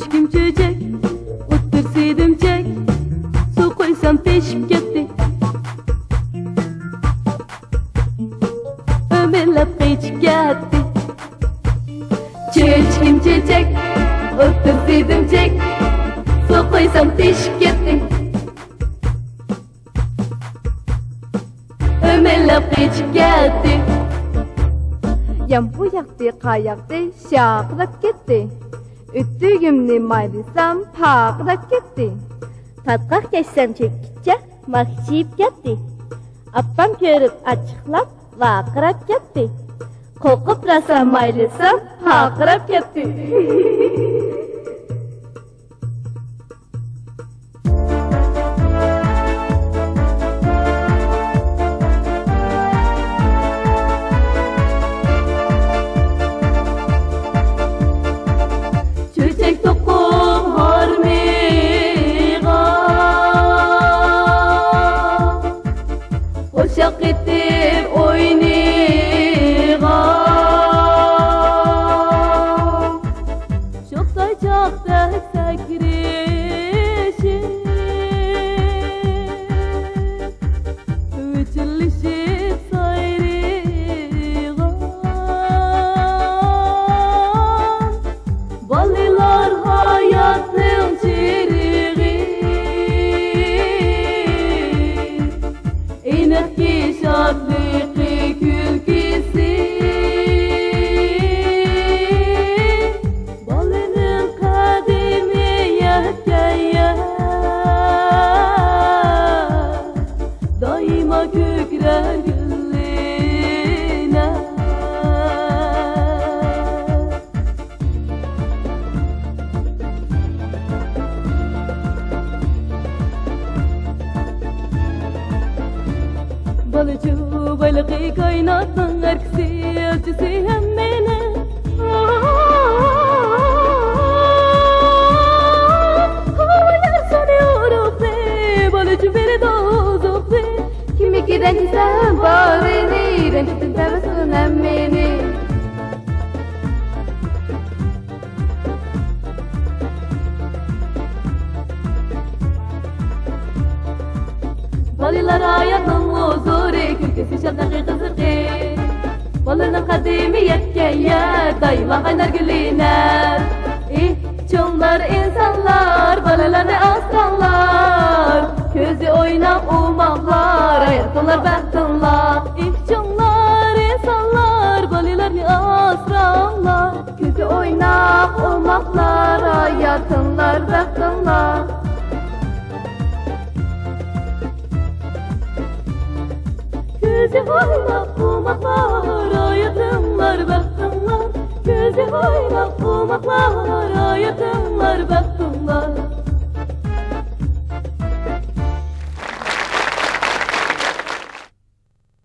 Çöçküm çöçek, otursaydım çek, su koysam teşip gitti. Ömerlep geçip gitti. Çöçküm çöçek, otursaydım çek, su koysam teşip gitti. Ömerlep geçip gitti. Yam bu yaktı kayaktı şakrak gitti. Üttüğümni mayrisam pakrak gitti. Tatqaq geçsem çekikçe makşiyip gitti. Appam görüp açıklap vaqırap gitti. Qoqib rasam mayrisam haqırap gitti. Çöçek tokum harmiga, hoşak etip oyniga. Şoktay çakta sakrişi, ütülüşüp sayriga. Balilar hayatın çiriği, inek ki şadlığı külkisi. Balının kadimi yetkeye, daima kükrer gülline. Balıcı balığı kaynatın erkisi elçisi hemmine. Havalar sanıyor okle, balıcı beni dozokle. Kimi ki rencisen bağrını, rencitin tevesin emmeni. Balilar hayatın huzuri, külkesi şadlığı kızıqı. Balının kadimi yetkeye, daima kaynar güliner. Çoğunlar insanlar, balalarını aslanlar. Közü oynak umaqlar, hayatınlar bəxtinlar. Çoğunlar insanlar, balilarını aslanlar. Gözü oynak olmaklar, hayatınlar bəxtinlar. Gözü oynak umaqlar, hayatınlar bəxtinlar. Gözü oynak umaqlar, hayatınlar bəxtinlar.